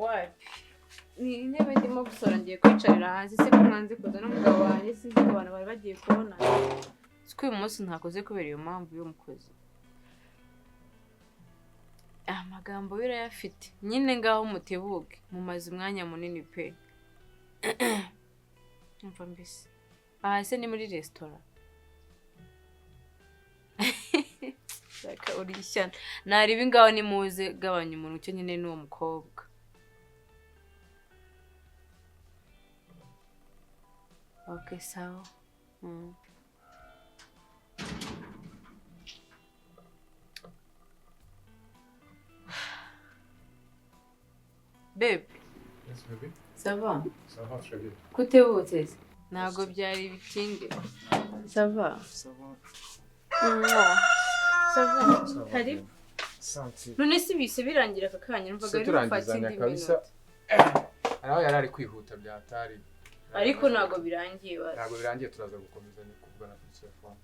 wapi ni intebe ndimo gusora ngiye kwicarira hasi se ko mwanze kuza n'umugabo wanjye sinzi ko abantu bari bagiye kubona siko uyu munsi ntakoze kubera iyo mpamvu y'umukozi amagambo birayafite nyine ngaho mutebuke mumaze umwanya munini pe umva mbese se ni muri restaurant saka urishyana naribi ngaho ni muze gabanya umuntu cyo nyine n'uwo mukobwa okay sawa Babe. Yes, baby. Ça va? Ça va très bien. Côté wote. Ntago byari bitinde. Ça va? Ça va. Ça va. Karibu. Santi. None si bise birangira akakanya numvaga ari gufata indi minota. Araho yarari kwihuta byatari. Ariko ntago birangiye bari. Ntago birangiye turaza gukomeza ni kuvugana kuri telefone.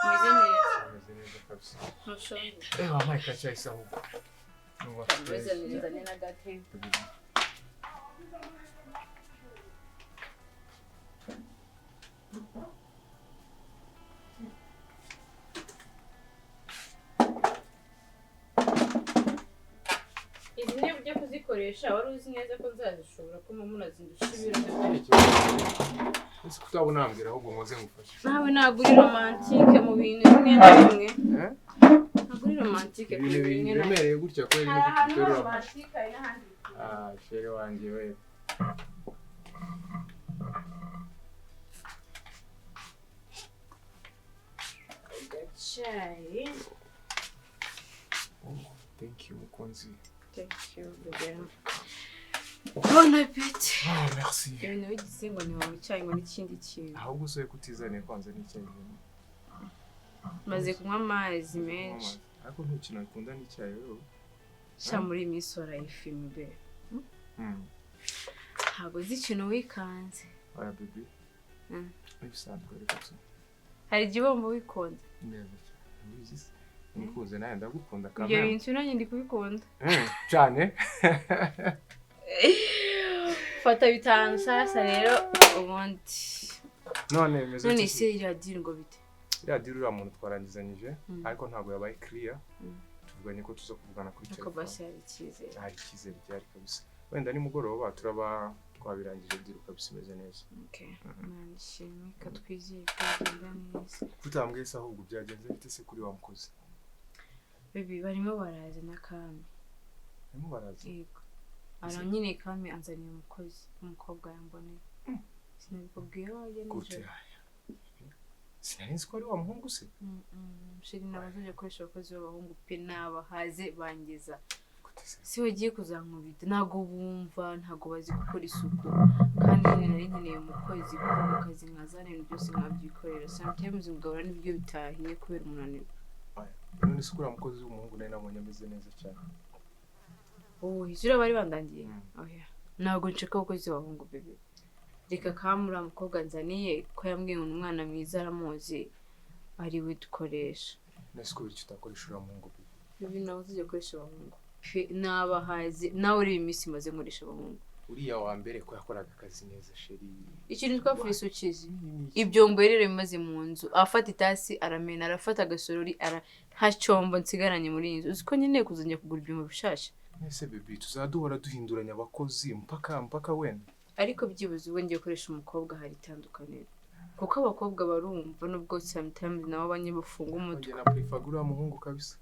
Meze neza. Meze neza kabisa. Ntushonje. Wampaye kacyayi se ahubwo. Meze neza ni na gate. Izi niba ujya kuzikoresha wari uzi neza ko nzazishobora ko munazindusha ibintu ese kutabona nambwira ahubwo muze ngufashe nawe naguri romantique mu bintu bimwe na bimwe naguri romantique ibintu biremereye gutya ko iri guterura romantique ari n'ahandi shere wanjye we Chai. Thank you mukunzi. Thank you baby. Bon appétit. Merci. Ibintu bigize ngo ni wowe cyayi ngo n'ikindi kintu. Ahubwo usoye kutizane kwanza n'icyayi. Maze kunywa amazi menshi. Ariko ntukina ukunda n'icyayi wewe. Sha muri misora y'ifimi be. Ntabwo z'ikintu wikanze. Oya baby. Ibisanzwe reka se. Hari igihombo wikonda. Neza cyane. Ubizi nikuze naye ndagukunda kamera. Ibyo bintu nanjye ndi kubikunda. Cyane. Fata bitanu sasa rero ubundi. None meze. None se iragira ngo bite? Iragira ura muntu twarangizanyije ariko ntago yabaye clear. Tuvuganye ko tuzo kuvugana kuri telefone. Ko basi hari ikizere. Hari ikizere cyari kabisa. Wenda ni mugoroba turaba twabirangije byiruka kabisa imeze neza. Okay. Manishimye katwiziye kugenda neza. Kutambwiye se ahubwo byagenze bite se kuri wa mukozi? Baby barimo baraza na Kami. Barimo baraza. Yego. Aranyine Kami anzaniye umukozi umukobwa yamboneye. Sinabikubwiye waje nije. Sinari ko ari wa muhungu se? Shiri nabaje gukoresha abakozi b'abahungu pe nabahaze bangiza. Si wagiye kuzankubita ntago bumva ntago bazi gukora isuku kandi nari nkeneye umukozi kuko mu kazi nkazana ibintu byose nkabyikorera sometimes ngabura n'ibyo bitahiye kubera umunaniro. None se kuri mukozi w'umuhungu nari nabonye ameze neza cyane. Izura bari bandangiye. Oya. Ntago nshaka abakozi b'abahungu bebe. Reka kamura mukobwa nzaniye ko yambwiye umwana mwiza aramuzi ari we dukoresha. Nese ko bityo utakoresha umuhungu bebe. Bibi nawe tujye gukoresha abahungu. Nabahaze nawe uri imisi maze nkoresha abahungu. Uriya wa mbere ko yakoraga akazi neza sheri. Ikintu twafise ukizi. Ibyombo rero bimaze mu nzu. Afata itasi aramena arafata agasorori nta cyombo nsigaranye muri inzu. Uziko nyine kuzongera kugura ibyombo bishasha. Nese bebe tuzaduhora duhinduranya abakozi mpaka wenda. Ariko byibuze ubu ngiye gukoresha umukobwa hari itandukaniro. Kuko abakobwa barumva nubwo sometimes nabo banyibufunga umutwe. Na prefagura muhungu kabisa.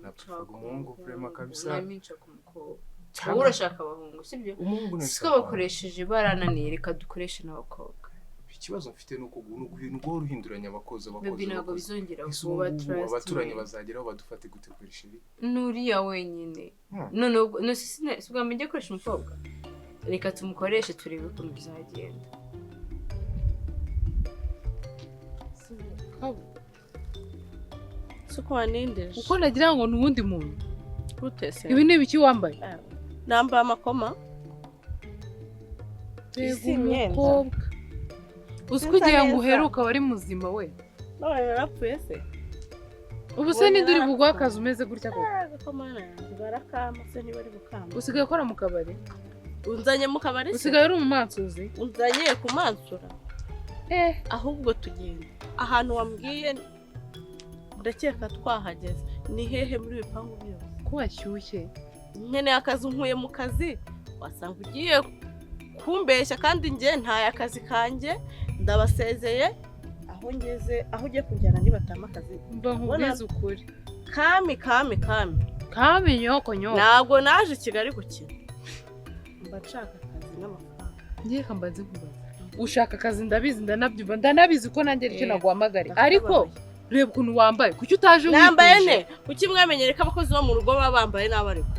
Na prefagura umuhungu prema kabisa. Naminca ku mukobwa. Cyangwa urashaka abahungu sibyo? Umuhungu nese. Siko bakoresheje barananiye reka dukoreshe n'abakobwa. Ikibazo mfite nuko guhindura ruhinduranya abakozi Baby nago bizongera kuba trust. Abaturanye bazageraho badufate gute kuri shiri. Nuriya wenyine. No sibwa mbye gukoresha umukobwa. Reka tumukoreshe turebe ukuntu bizagenda. Suko wanendeje. Uko nagira ngo nubundi muntu. Gutese. Ibi ni biki wambaye? Namba amakoma. Isi umukobwa. Uzikugiye ngo uheruka wari muzima we. None narapfuye se. ubu se ninde uri buguha akazi umeze gutya koko? ko mana yanjye barakama se niba ari bukama. Usigaye ukora mu kabari? Unzanye mu kabari se? Usigaye uri umumansuzi? Unzanye kumansura? Ahubwo tugenda ahantu wambwiye ndakeka twahageze. Ni hehe muri bipangu byose? Ko washyushye. Nkeneye akazi nkuye mu kazi wasanga ugiye kumbeshya kandi njye nta akazi kanjye ndabasezeye aho ngeze aho ugiye kujyana nibatama akazi. Mba nkubwiza ukuri. Kami nyoko. Ntabwo naje Kigali gukina. Mba nshaka akazi n'amafaranga. Ngiye kambaze kubaza. Ushaka akazi ndabizi ndanabyumva ndanabizi ko nanjye icyo naguhamagare. Ariko reba ukuntu wambaye. Kuki utaje wikwije? Nambaye ne? Kuki mwamenyere ko abakozi bo mu rugo baba bambaye n'abariko?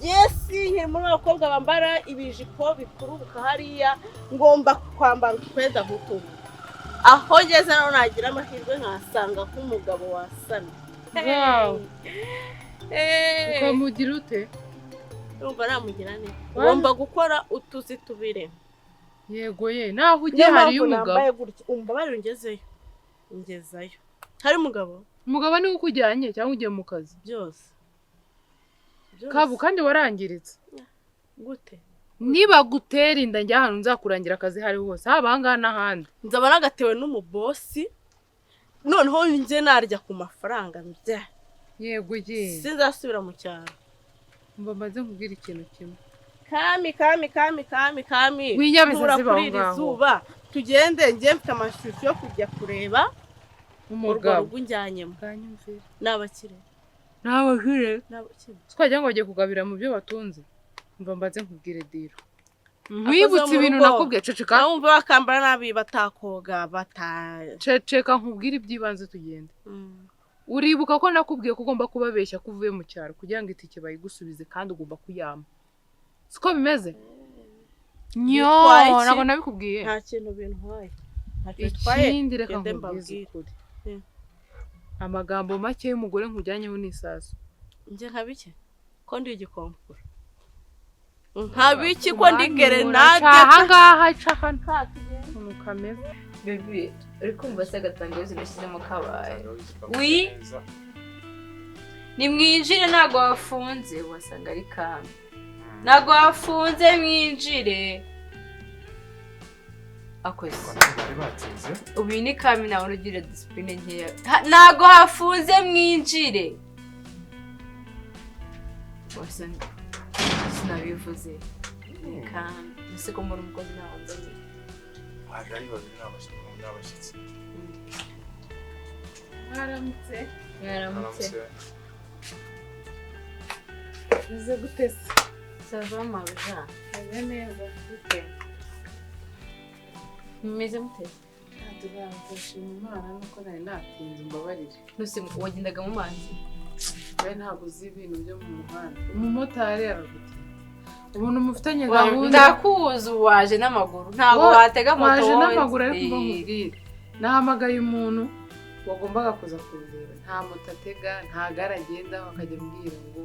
Jesi nkiri muri abakobwa bambara ibijipo bikurubuka hariya ngomba kwambara utwenda nk'utu. Aho ngeze naho nagira amahirwe nkasanga nk'umugabo wasana. Wow. Ukamugira ute? Urumva namugira ne? Ngomba gukora utuzi tubire. Yego ye, naho ugiye hari umugabo. Umbabarire ngezayo. Hari umugabo? Umugabo ni ukujyanye cyangwa ugiye mu kazi? Byose. Kabu kandi warangiritse. Gute? Niba gutera inda njya hano nzakurangira akazi hari hose. Haba hanga n'ahandi. Nzaba nagatewe n'umubosi. Noneho nje narya ku mafaranga mbya. Yego ye. Sinzasubira mu cyaro. Mba maze nkubwira ikintu kimwe. Kami. Winyabiza zibaho ngaho. Tugende njye mfite amashusho yo kujya kureba umugabo unjyanyemo. Kanyumvira. Nabakire. Twagira ngo bagiye kugabira mu byo batunze. Mba mbaze nkubwire diro. Wibutse ibintu nakubwiye ceceka. Nawumva bakambara nabi batakoga Ceceka nkubwire ibyibanze tugende. Uribuka ko nakubwiye ko ugomba kubabeshya kuvuye mu cyaro kugira ngo itike bayigusubize kandi ugomba kuyama. Siko bimeze? Nako nabikubwiye. Nta kintu bintwaye. Ikindi reka nkubwize ukuri. Amagambo make y'umugore nkujyanyeho n'isasu. Nje nkabike ko ndi igikompura. Nkabiki ko ndi gerenade. Ahangaha cakana. Umukameze. Baby, ariko mbasa gatangazo nashyize mu kabaye. Oui. Ni mwinjire nago wafunze wasanga ari kame. Nago wafunze mwinjire. Akoze. Ubu ni kame nawe urugira discipline nkeya. Nago hafunze mwinjire. Wasanga sinabivuze. Kame. Ese ko muri umukozi nabanza. Ari babiri n'abashyitsi. Mwaramutse. Uze gutese. Sava mabuja. Meze neza. Gute? Mumeze mute? Ndashima Imana nuko nari natinze mbabarire. Nuse wagendaga mu mazi. Ntabwo uzi ibintu byo mu muhanda. Umumotari araguti. Ubuntu mufitanye gahunda. Ndakuzi waje n'amaguru. Ntabwo watega moto. Waje n'amaguru ariko mbamubwire. Nahamagaye umuntu wagombaga kuza kureba. Nta moto atega, nta gare agenda akajya ambwira ngo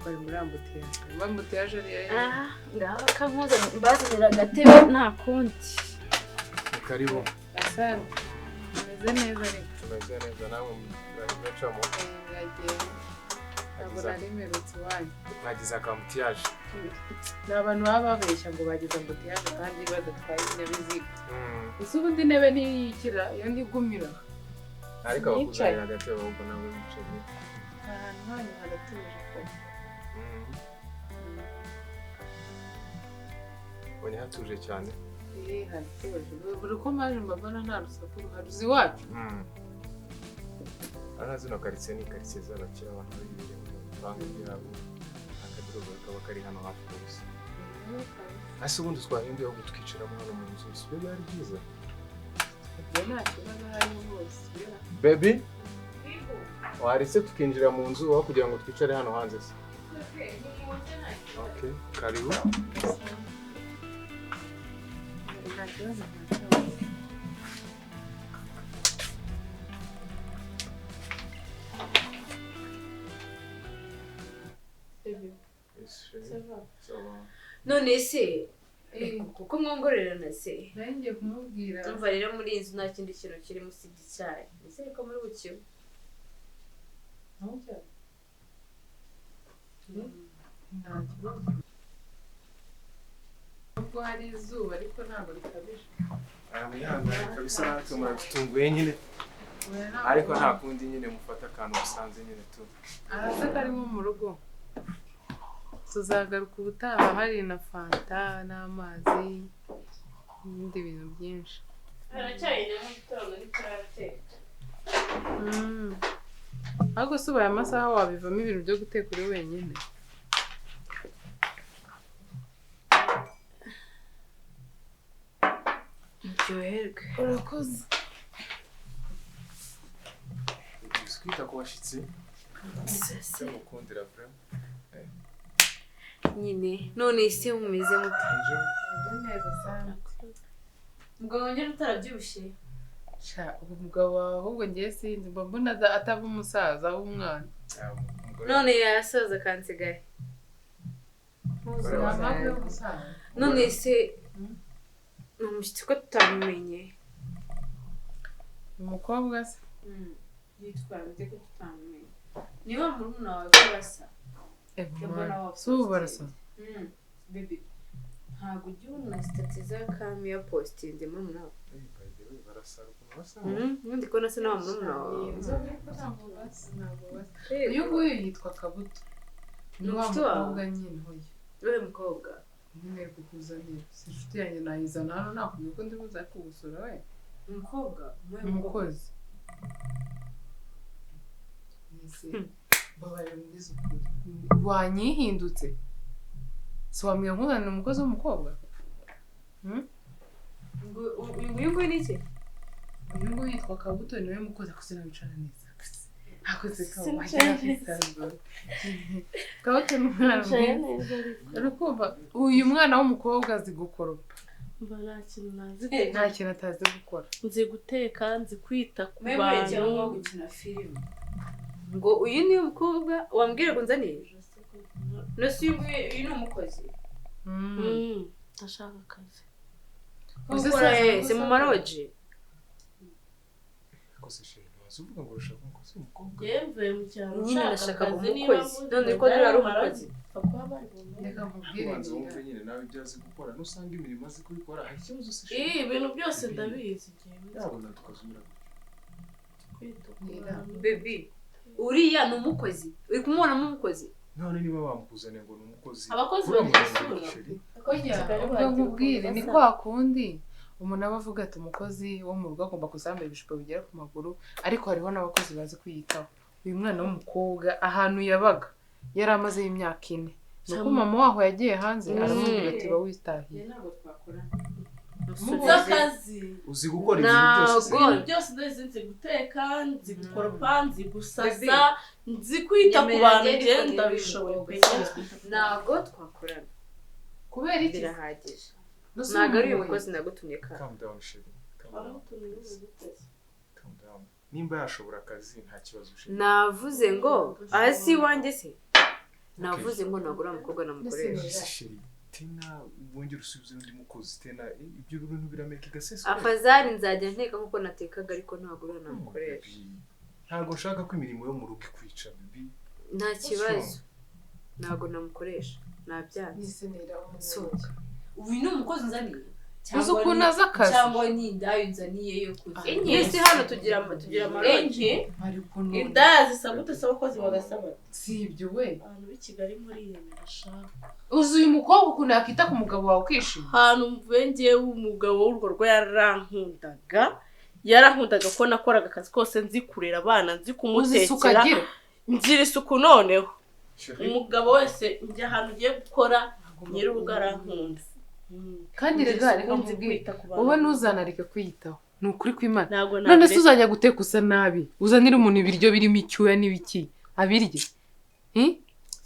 bari muri ambutiyaje. Ambutiyaje rero. Ngaho kankuza mbazanira agatebe nta konti. Karibu. Asante. Meze neza rero. Tumeze neza nawe muracamo. Ntabwo nari mperutse iwanyu. Nagize akamutiyaje. Ni abantu baba babeshya ngo bagize ambutiyaje kandi badatwaye ibinyabiziga. Ese ubundi intebe ntiyikira iyo ndigumira. Ariko bakuzanira agatebe ahubwo nawe wicaye. Ahantu hanyu haratuje ko. Ubonye hatuje cyane. Haratuje. Buri ko maje mbabona nta rusaku ruhari. Uzi iwacu? Aha zino karitsiye ni karitsiye z'abakire abantu b'ibirenge mu bipangu byabo. Akadurobo kaba kari hano hafi hose. Ese ubundi twahinduye aho twicaramo hano mu nzu si biba ari byiza? Nta kibazo hari hose. Baby? Waretse tukinjira mu nzu aho kugira ngo twicare hano hanze se? Okay, karibu. Nta kibazo. None se kuko mwongorerana se nanjye kumubwira umva rero muri inzu nta kindi kintu kiri musibye icyayi ese ko muri bukiwe nta kibazo nubwo hari izuba ariko ntabwo rikabije mwihangane kabisa natwe muradutunguye nyine ariko nta kundi nyine mufata akantu musanze nyine tu araza karimo mu rugo tuzagaruka ubutaha hari na fanta n'amazi n'ibindi bintu byinshi haracyari mu gitondo n'itarateka ariko se ubaye amasaha wabivamo ibintu byo guteka uri wenyine uryoherwe urakoze twita ku bashyitsi mukundira vrema nyine none isi mumeze mute neza sana mugabo wongera utarabyibushye ubu mugabo wawe ahubwo ngiye sinzi mba mbona ataba umusaza w'umwana none yasoza kansigaye none se ni umushyitsi ko tutamumenye umukobwa se yitwara bite ko tutamumenye ni wa murumuna wawe ko basa si ubu barasa bebe ntabwo ujya ubona sitati za kami ya positinze murumuna wawe ubundi ko nasa nawe murumuna wawe uyu nguyu yitwa Kabuto ni wa mukobwa nyine hoya uriya mukobwa nyine kukuzanira si inshuti yanjye nayizana hano nakubwiye ko ndi buze kugusura we umukobwa umukozi babarira muri zukuri wanyihindutse si wambwira nkuzanira umukozi w'umukobwa uyu nguyu ni iki uyu nguyu yitwa Kabuto niwe mukozi akuze nabicara neza akoze kawagira Kabuto ni umwana mwiza urakumva uyu mwana w'umukobwa azi gukoropa mba nta kintu atazi gukora nzi guteka nzi kwita ku bantu cyangwa gukina filime ngo uyu ni umukobwa wambwira ngo nzanire nose uyu ni umukozi ndashaka akazi se mu maroji uvuga ngo urashaka umukozi w'umukobwa yemvuye mu cyaro nyine ndashaka umukozi none ko ari umukozi reka nkubwire ubanza wumve nyine nawe ibyo azi gukora nusanga imirimo azi kubikora hari ikibazo se ibintu byose ndabizi yabona tukazura bebi uriya ni umukozi uri kumubonamo umukozi none niba bamukuzaniye ngo ni umukozi abakozi ubwo nkubwire ni kwa kundi umuntu aba avuga ati umukozi wo mu rugo agomba kuzamura ibishuko bigera ku maguru ariko hariho n'abakozi bazi kwiyitaho uyu mwana w'umukobwa ahantu yabaga yari amazeho imyaka 4 nuko mama waho yagiye hanze aramubwira ati ba witahiye z'akazi uzi gukora ibintu byose ndetse nzi guteka nzi gukoropa nzi gusasa nzi kwita ku bantu ngenda bishoboye ntabwo twakorana kubera iki birahagije ntabwo ari uyu mukozi nagutumye ka calm down sheri calm down nimba yashobora akazi nta kibazo sheri navuze ngo asi wanjye se navuze ngo nagura umukobwa namukoresha sheri tena wongera usubize undi mukozi tena ibyo bintu birameka igaseswa afazari nzajya nteka nkuko natekaga ariko nagura namukoresha ntabwo nshaka ko imirimo yo mu rugo ikwica bibi nta kibazo ntabwo namukoresha nabyanze soka ubu ni umukozi nzaniye uzi ukuntu aza akazi cyangwa ni indayo nzaniye yo kuza ese hano tugira amaronji indaya zisa gute se abakozi bagasaba si ibyo we abantu b'i Kigali muri iyo birashaka uzi uyu mukobwa ukuntu yakita ku mugabo wawe ukishima ahantu mvuye ngewe umugabo w'urwo rwo yarankundaga ko nakoraga akazi kose nzi kurera abana nzi kumutekera ngira isuku noneho umugabo wese njya ahantu ugiye gukora nyir'urugo arankunda kandi rega reka nkubwire wowe ntuzanareke kwiyitaho ni ukuri kw'Imana none se uzajya guteka usa nabi uzanira umuntu ibiryo birimo icyuya n'ibiki abirye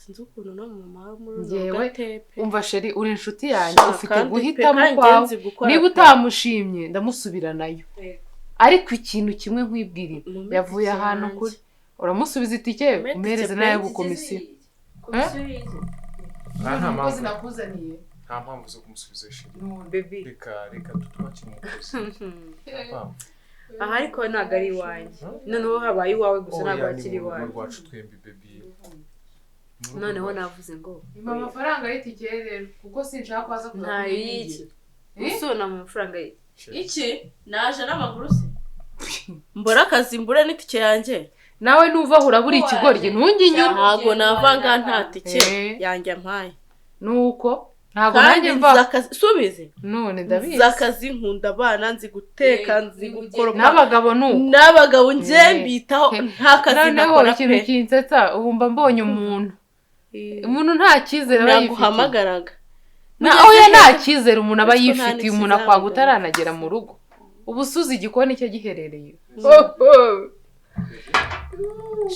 sinzi ukuntu no mu mama muri gatepe umva sheri uri inshuti yanjye ufite guhitamo kwawe niba utamushimye ndamusubira nayo ariko ikintu kimwe nkwibwirira yavuye ahantu kuri uramusubiza itike umereze nayo gukomisiyo nta mukozi nakuzaniye nta mpamvu zo kumusubiza sheri baby reka tutwakire umukozi aha ariko ntabwo ari iwanjye noneho habaye iwawe gusa ntabwo akiri iwawe rwacu twembi baby noneho navuze ngo impa amafaranga y'itike rero kuko sinshaka kwaza kuza ntayo y'iki usona mu mafaranga y'iki iki naje n'amaguru se mbura akazi mbure n'itike yanjye nawe nuva urabura ikigoryi ntunginyura ntago navanga nta tike yanjye mpaye nuko ntago nanjye mva subize none ndabizi zakazi nkunda abana nzi guteka nzi gukora n'abagabo nuko n'abagabo nje mbitaho nta kazi nakora pe ikintu kinsetsa ubumba mbonye umuntu nta cyizere aba yifitiye naguhamagaraga oya nta cyizere umuntu aba yifitiye umuntu akwanga utaranagera mu rugo ubusuzi igikoni cyo giherereye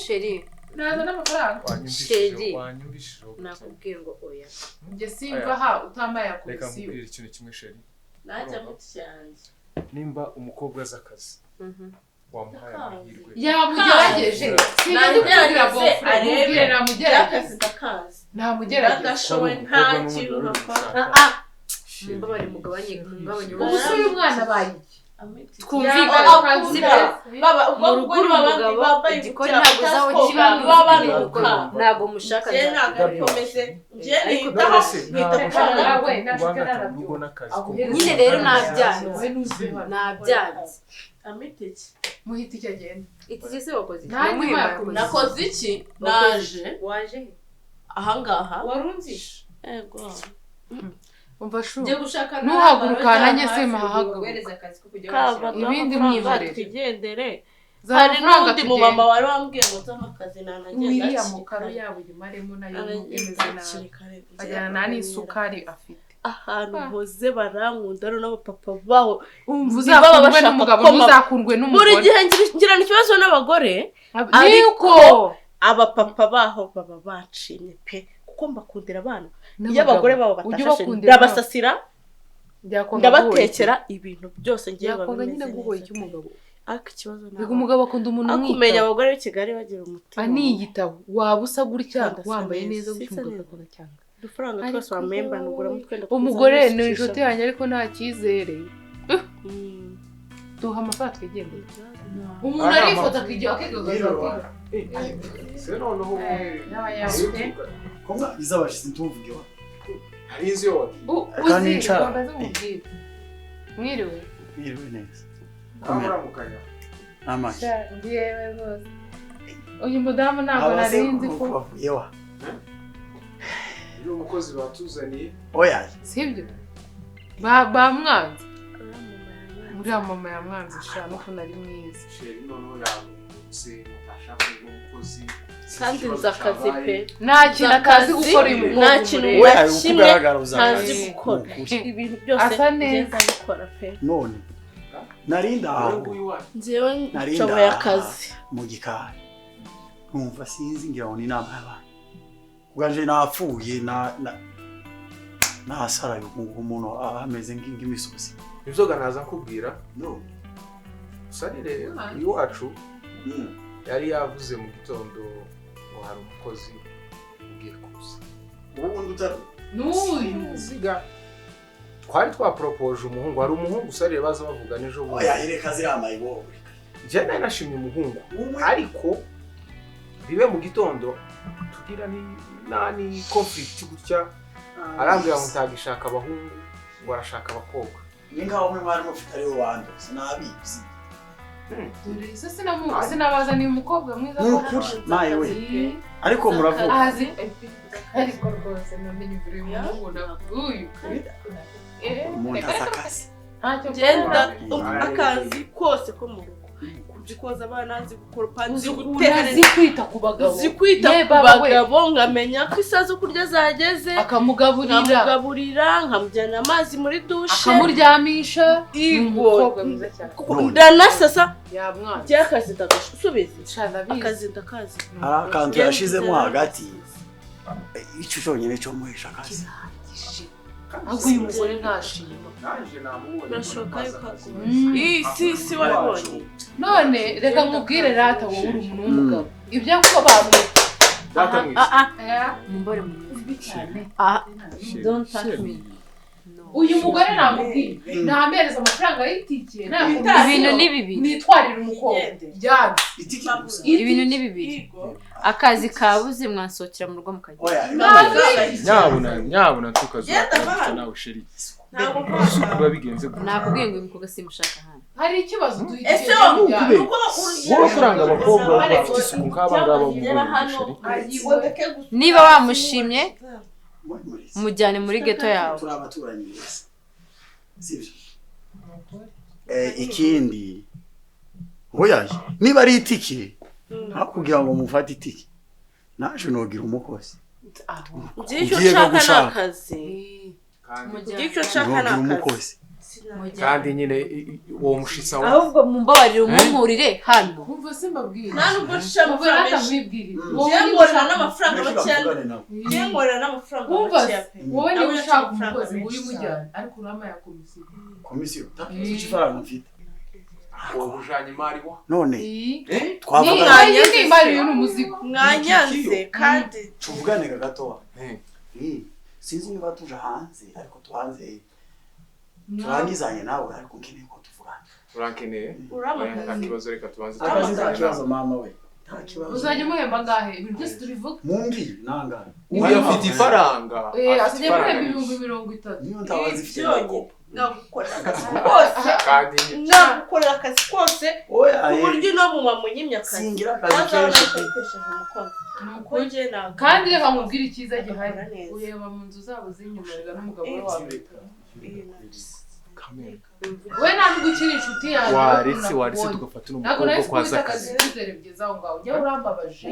sheri naza n'amafaranga sheri wanyumvishije nakubwiye ngo oya njye simva ha utambaye reka akomisiyo mubwire ikintu kimwe sheri najya muti yanjye nimba umukobwa azi akazi wamuhaye amahirwe yamugerageje akazi ndakazi namugerageje ndashoboye nta kintu nakora mbabare mugabanye ubuso uyu mwana bayi twumvikana baba mu rugo rw'umugabo igikoni ntabwo uzaho kiba ntabwo mushaka nyine rero nabyanze muhita icyo agenda itike se wakoze nakoze iki waje ahangaha warunzishe ego umva shu ngiye gushaka nuhaguruka nanjye se mahaguruka ibindi mwihorere twigendere hari n'undi mu mama wari wambwiye ngo nzama akazi nanagenda wiriya mu karo yabo yimaremo nayo imeze nabi ajyana nta n'isukari afite ahantu hoze barankunda rero n'abapapa baho umva uzakundwe n'umugabo ntuzakundwe n'umugore buri gihe ngirana ikibazo n'abagore ariko abapapa baho baba bacimye pe kuko mbakundira abana iyo abagore babo batashashe ndabasasira ndabatekera ibintu byose ngiye babimeze nyine cy'umugabo ariko ikibazo ntabwo umugabo akunda umuntu umwita akumenya abagore b'i Kigali bagira umutima aniyitaho waba usa gutya wambaye neza gutya umugabo akunda cyane udufaranga twose wamemba nugura mu twenda umugore ni inshuti yanjye ariko nta cyizere duha amafaranga twigendere umuntu arifata akigira akigagaza se noneho koma izabashyize ntuvuge wa hari inzu yote kandi nshaka mwiriwe neza amuramukanya amashi ngiyewe rwose uyu mudamu ntabwo narinzi ko bavuye wa iyo umukozi batuzaniye oya sibyo bamwanze uriya mama yamwanze shana uko nari mwiza sheri noneho yabutse ashaka umukozi kandi nzi akazi pe nta kintu akazi gukora uyu mukobwa nta kintu na kimwe ntazi gukora ibintu byose ngenda bikora pe none narinda aho njyewe nshoboye akazi mu gikari nkumva sinzi ngira ngo ni inama y'abantu ubwanje napfuye nasaraye umuntu ameze nk'imisozi ibyoga naza kubwira no sarire iwacu yari yavuze mu gitondo ngo hari umukozi ugiye kuza ubundi utari n'uyu ziga twari twaporopoje umuhungu hari umuhungu sarire baza bavuga n'ejo bundi oya ireka ziramaye wowe njye nari nashimye umuhungu ariko bibe mu gitondo tugira ni conflict gutya arambwira ngo ntagishaka abahungu ngo arashaka abakobwa ni nkaho mwe mwari mufite ariwe wando sinabizi dore se sinabazaniye umukobwa mwiza naye we ariko muravuga azi ariko rwose namenye uri umuhungu uyu umuntu azakazi genda akazi kose ko mu rugo koza abana nzi gukoropa nzi gutera nzi kwita ku bagabo nzi kwita ku bagabo nkamenya ko isaha zo kurya zageze akamugaburira nkamujyana amazi muri dushe akamuryamisha umukobwa mwiza cyane ndanasasa njye akazi ndagasubiza akazi ndakazi hari akantu yashizemo hagati icyo cyonyine cyo muhesha akazi ahubwo uyu mugore ntashima birashoboka yuko si wabibonye none reka nkubwire rata wowe uri umuntu w'umugabo ibyo kuko bamwita mumbore mu cyane don't touch me no uyu mugore namubwiye ntamereza amafaranga y'itike ibintu ni bibiri nitwarira umukobwa byanze ibintu ni bibiri akazi kabuze mwasohokera mu rugo mukajya nyabuna tukazuka nawe sheri kuba bigenze gutya nakubwiye ngo umukobwa simushaka hano hari ikibazo duhita ese wowe kuranga abakobwa bafite isuku nk'aba ngaba niba wamushimye mujyane muri geto yawe turi abaturanyi beza sibyo ikindi hoya niba ari itike hakugira ngo mufate itike naje nogira umukozi ugiye gushaka akazi icyo nshaka n'akazi kandi nyine uwo mushitsa ahubwo mumbabarire umumpurire hano umva simbabwira nta nubwo nshaka amafaranga mwibwirira n'amafaranga makeya ngengorera n'amafaranga makeya pe wowe niba ushaka umukozi uri mujyana ariko urama ya komisiyo ikifaranga mfite wowe ujanye imari wa none twavuga imari yo n'umuzigo mwanyanze kandi tuvugane gatoya sinzi niba tuje hanze ariko tuhanze turangizanye nawe ariko nkeneye ko tuvugana urankeneye nta kibazo reka tubanze nta kibazo mama we nta kibazo uzajya umuhemba ngahe ibintu byose tubivuga mumbwire nangana uyu afite ifaranga afite ibihumbi 30 niyo ntabazi ifite nakopa nagukorera akazi kose nagukorera akazi kose uburyo no mu mamunyimya akazi singira akazi kenshi kandi reka nkubwire icyiza gihari ureba mu nzu zabo z'inyuma rega n'umugabo wawe we ntabwo ukiri inshuti yawe waretse tugafata n'umukobwa kwa zakazi ntabwo byiza aho ngaho ujya urambabaje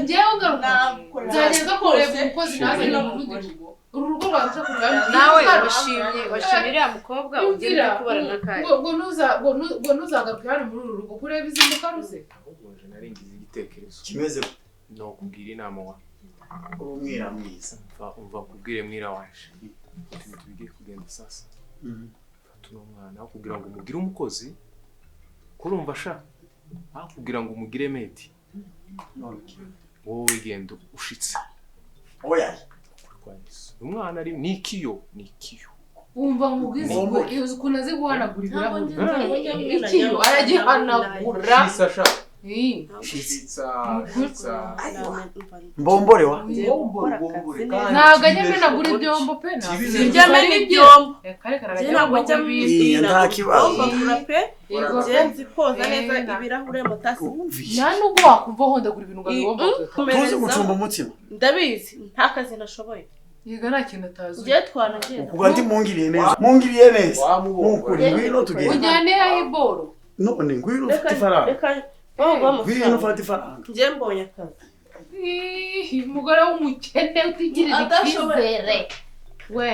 njyewe ngaruka nzageza ko ureba umukozi naze no mu rundi rugo uru rugo rwaruca kureba nawe washimye uriya mukobwa ugenda kubara n'akayi ngo ntuzagaruke hano muri uru rugo kureba izi mukaruze naringize igitekerezo kimeze no kugira inama wa urumwira mwiza umva kubwire mwira waje tubigiye kugenda sasa fata umwana aho kugira ngo umugire umukozi kurumva sha aho kugira ngo umugire meti wowe genda ushitse oya umwana ari nikiyo wumva nkubwize uzi ukuntu azi guhanagura ibirahure ikiyo aragihanagura sasha mbombore wa ntabwo ajya amenagura ibyombo pe njya amena ibyombo ntabwo ajya nta kibazo nzi koza neza ibirahure mutasi nta nubwo wakumva hondagura ibintu ugomba tuzi gucumba umutima ndabizi nta kazi nashoboye yega nta kintu atazi ugiye twanagenda kuko ndi mungiriye neza nukuri ngwino tugenda ujyane ya iboro none ngwino ufite ifaranga ngwino ufite ifaranga njye mbonye akazi umugore w'umukene utigirira icyizere we